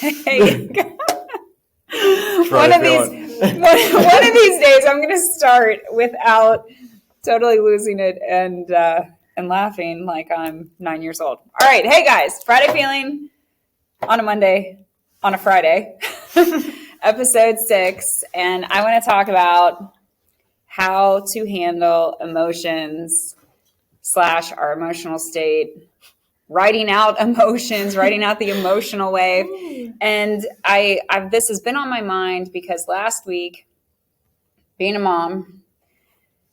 Hey, one of these days, I'm going to start without totally losing it and laughing like I'm 9 years old. All right, hey guys, Friday feeling on a Monday, on a Friday, episode 6, and I want to talk about how to handle emotions / our emotional state. Writing out emotions, writing out the emotional wave. And this has been on my mind because last week, being a mom,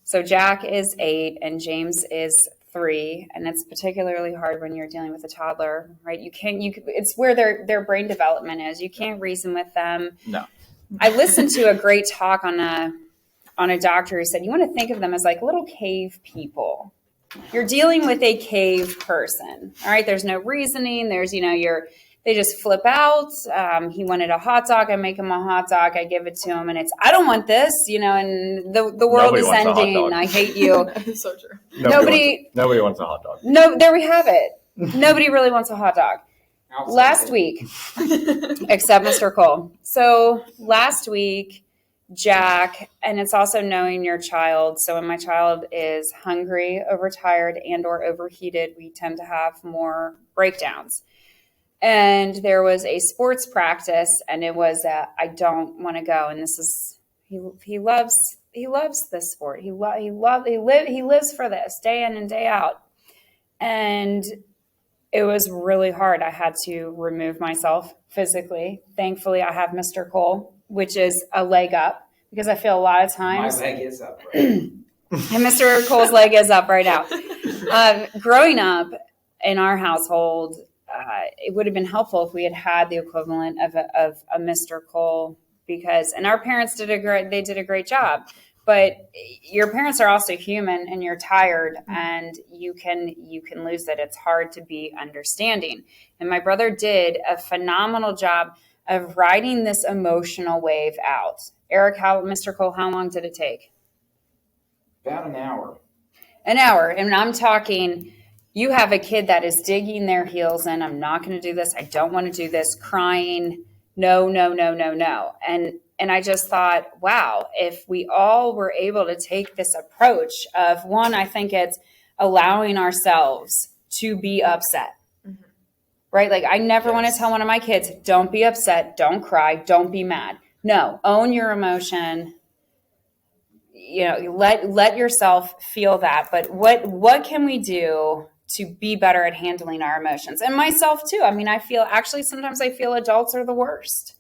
so Jack is 8 and James is 3, and it's particularly hard when you're dealing with a toddler, right? It's where their brain development is. You can't reason with them. No. I listened to a great talk on a doctor who said, you want to think of them as like little cave people. You're dealing with a cave person. All right. There's no reasoning. There's, they just flip out. He wanted a hot dog. I make him a hot dog. I give it to him and it's, I don't want this, and the world Nobody is wants a hot ending. dog. I hate you. It's so true. Nobody wants a hot dog. No, there we have it. Nobody really wants a hot dog. Last week, except Mr. Cole. So last week, Jack, and it's also knowing your child. So when my child is hungry, overtired, and or overheated, we tend to have more breakdowns. And there was a sports practice, and it was I don't want to go. And this is he loves this sport. He lives for this day in and day out. And it was really hard. I had to remove myself physically. Thankfully, I have Mr. Cole, which is a leg up, because I feel a lot of times. My leg is up right now. And Mr. Cole's leg is up right now. Growing up in our household, it would have been helpful if we had had the equivalent of a Mr. Cole, and our parents did a great job. But your parents are also human, and you're tired, and you can lose it. It's hard to be understanding. And my brother did a phenomenal job of riding this emotional wave out. Eric, Mr. Cole, how long did it take? About an hour. An hour. And I'm talking, you have a kid that is digging their heels in. I'm not going to do this. I don't want to do this. Crying. No. And I just thought, wow, if we all were able to take this approach of, one, I think it's allowing ourselves to be upset, right? Like I never want to tell one of my kids, don't be upset, don't cry, don't be mad. No, own your emotion. Let yourself feel that. But what can we do to be better at handling our emotions? And myself too. I mean, sometimes I feel adults are the worst.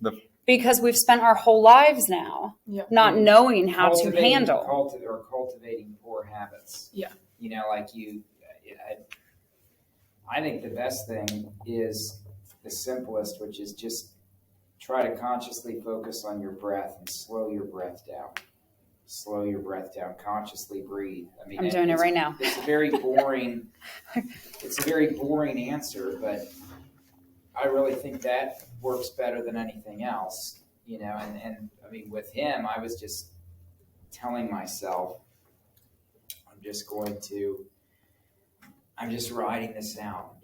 Because we've spent our whole lives now not knowing how to handle. Cultivating poor habits. Yeah. I think the best thing is the simplest, which is just try to consciously focus on your breath and slow your breath down. Slow your breath down. Consciously breathe. I mean, I'm doing it right now. It's a very boring. It's a very boring answer, but I really think that works better than anything else, and I mean, with him, I was just telling myself, I'm just riding this out.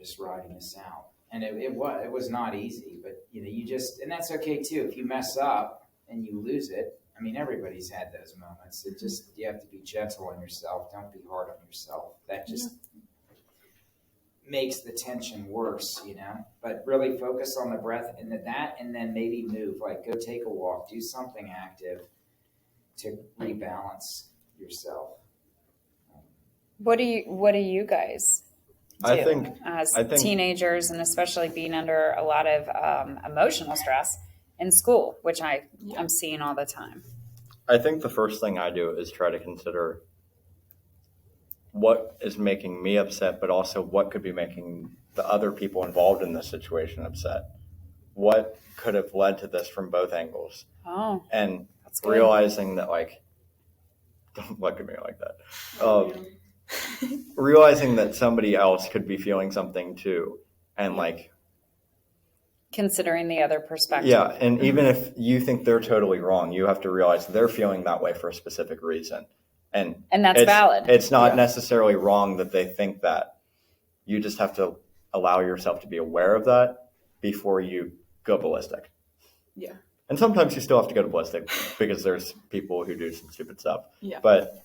And it was not easy, but and that's okay too. If you mess up and you lose it, I mean, everybody's had those moments. You have to be gentle on yourself. Don't be hard on yourself. That just makes the tension worse, but really focus on the breath and then maybe move, like go take a walk, do something active to rebalance yourself. What do you guys do as teenagers, and especially being under a lot of emotional stress in school, which I'm seeing all the time? I think the first thing I do is try to consider what is making me upset, but also what could be making the other people involved in this situation upset. What could have led to this from both angles? Oh, and realizing that, don't look at me like that. Realizing that somebody else could be feeling something too, and considering the other perspective. Yeah, and even if you think they're totally wrong, you have to realize they're feeling that way for a specific reason. And that's valid. It's not necessarily wrong that they think that. You just have to allow yourself to be aware of that before you go ballistic. Yeah. And sometimes you still have to go to ballistic because there's people who do some stupid stuff. Yeah. But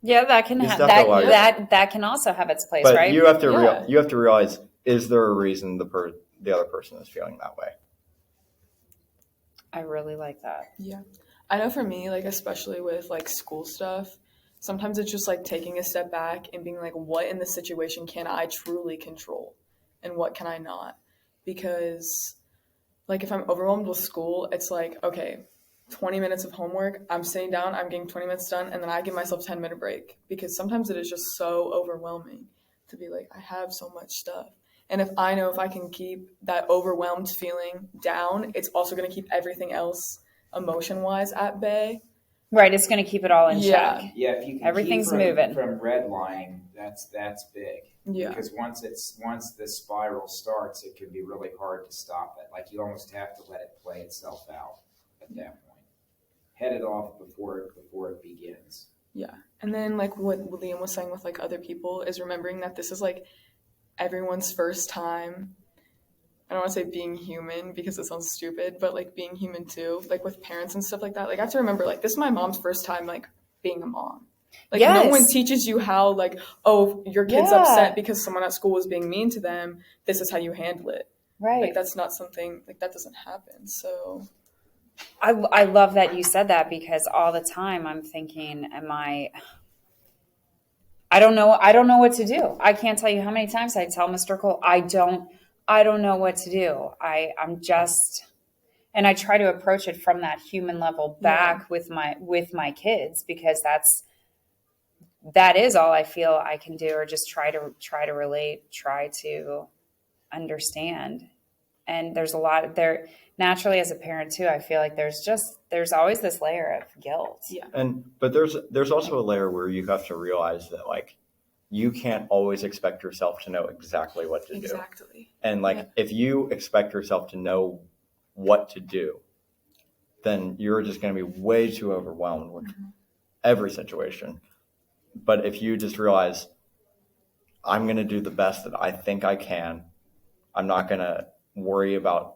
Yeah, that can You have just have to, like- that can also have its place, but right? you have to Yeah. you have to realize, is there a reason the other person is feeling that way? I really like that. Yeah. I know for me, like, especially with like school stuff, sometimes it's just like taking a step back and being like, what in this situation can I truly control and what can I not? Because, like, if I'm overwhelmed with school, it's like, okay, 20 minutes of homework, I'm sitting down, I'm getting 20 minutes done, and then I give myself 10-minute break because sometimes it is just so overwhelming to be like, I have so much stuff. And if I know if I can keep that overwhelmed feeling down, it's also going to keep everything else emotion-wise at bay. Right, it's going to keep it all in Yeah. check. Yeah, if you can Everything's keep moving. from redlining, that's big. Yeah. Because once the spiral starts, it can be really hard to stop it. Like you almost have to let it play itself out at that point. Head it off before it begins. Yeah. And then like what Liam was saying with like other people is remembering that this is like everyone's first time. I don't want to say being human because it sounds stupid, but like being human too, like with parents and stuff like that. Like I have to remember like this is my mom's first time like being a mom. Like no Yes. one teaches you how like, oh, your kid's Yeah. upset because someone at school was being mean to them. This is how you handle it. Right. Like that's not something like that doesn't happen. So I love that you said that because all the time I'm thinking, I don't know what to do. I can't tell you how many times I tell Mr. Cole, I don't know what to do. I'm just, and I try to approach it from that human level back with my kids because that is all I feel I can do, or just try to relate, try to understand. And there's a lot there naturally as a parent too. I feel like there's always this layer of guilt. yeah. But there's also a layer where you have to realize that like you can't always expect yourself to know exactly what to do. Exactly. And like if you expect yourself to know what to do, then you're just going to be way too overwhelmed with every situation. But if you just realize, I'm going to do the best that I think I can, I'm not going to worry about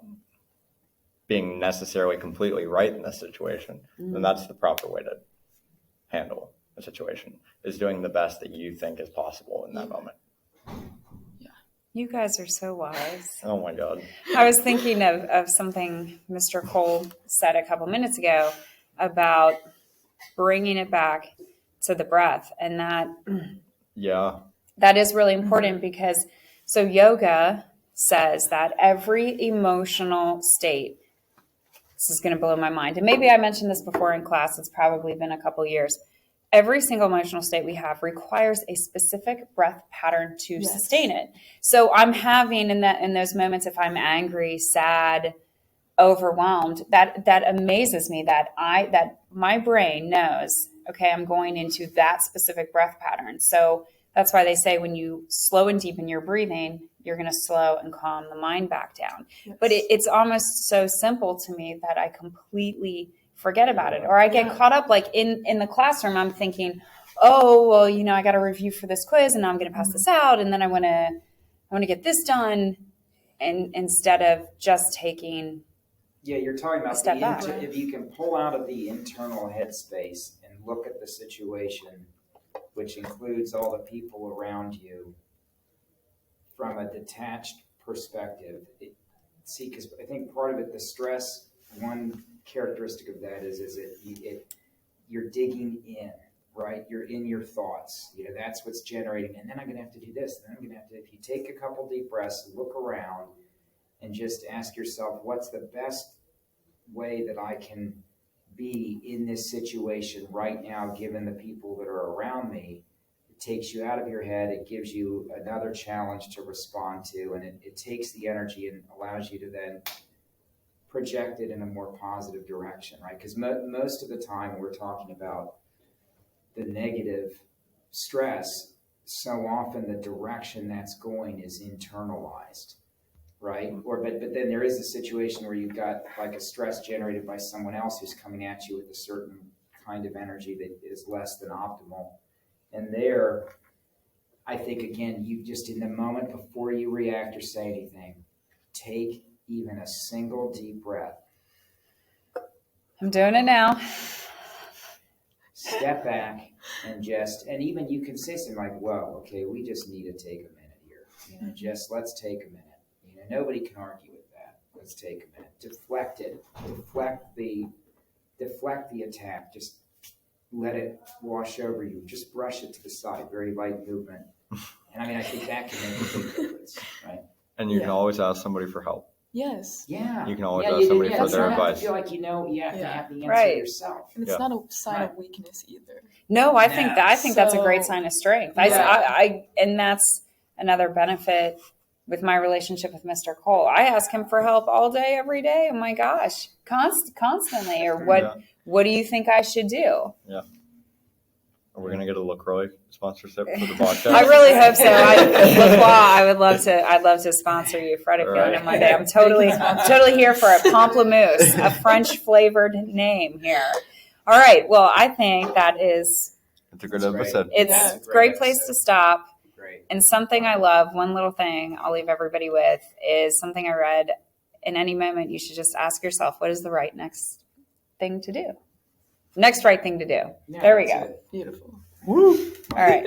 being necessarily completely right in this situation, then that's the proper way to handle a situation, is doing the best that you think is possible in that moment. You guys are so wise. Oh my God. I was thinking of something Mr. Cole said a couple minutes ago about bringing it back to the breath. And that is really important because so yoga says that every emotional state, this is going to blow my mind. And maybe I mentioned this before in class. It's probably been a couple years. Every single emotional state we have requires a specific breath pattern to sustain it. So I'm having in those moments, if I'm angry, sad, overwhelmed, that amazes me that my brain knows, okay, I'm going into that specific breath pattern. So that's why they say when you slow and deepen your breathing, you're going to slow and calm the mind back down. Yes. But it's almost so simple to me that I completely forget about it, or I get caught up like in the classroom. I'm thinking, oh, well, I got to review for this quiz and now I'm going to pass this out. And then I want to get this done. And instead of just taking you're talking about step back. If you can pull out of the internal headspace and look at the situation, which includes all the people around you from a detached perspective. Because I think part of it, the stress, one characteristic of that is you're digging in, right? You're in your thoughts. That's what's generating. And then I'm going to have to do this. And then I'm going to have to, if you take a couple deep breaths, look around and just ask yourself, what's the best way that I can be in this situation right now, given the people that are around me? It takes you out of your head. It gives you another challenge to respond to, and it takes the energy and allows you to then project it in a more positive direction, right? Because most of the time we're talking about the negative stress, so often the direction that's going is internalized, right? But then there is a situation where you've got like a stress generated by someone else who's coming at you with a certain kind of energy that is less than optimal. And there, I think, again, you just in the moment before you react or say anything, take even a single deep breath. I'm doing it now. Step back and even you can say something like, "Whoa, okay, we just need to take a minute here. Just let's take a minute. Nobody can argue with that. Let's take a minute. Deflect it. Deflect the attack. Just let it wash over you. Just brush it to the side. Very light movement. And I think that can make a big difference, right? And you can always ask somebody for help. Yes. Yeah. You can always ask somebody for their you advice. feel like you have to have the answer Right. yourself. And it's not a sign of weakness either. No, I think that's a great So- sign of strength. Yeah. And that's another benefit with my relationship with Mr. Cole. I ask him for help all day, every day. Oh my gosh, constantly. Or what do you think I should do? Are we going to get a LaCroix sponsorship for the podcast? I really hope so. I'd love to sponsor you, Friday Feeling on Monday. I'm totally here for a pamplemousse, a French flavored name here. All right. Well, I think that is. It's a good That's great. episode. It's Yeah. a great place to stop. Great. And something I love, one little thing I'll leave everybody with is something I read. In any moment, you should just ask yourself, what is the right next thing to do? Next right thing to do. Yeah, There we that's go. it. Beautiful. All right.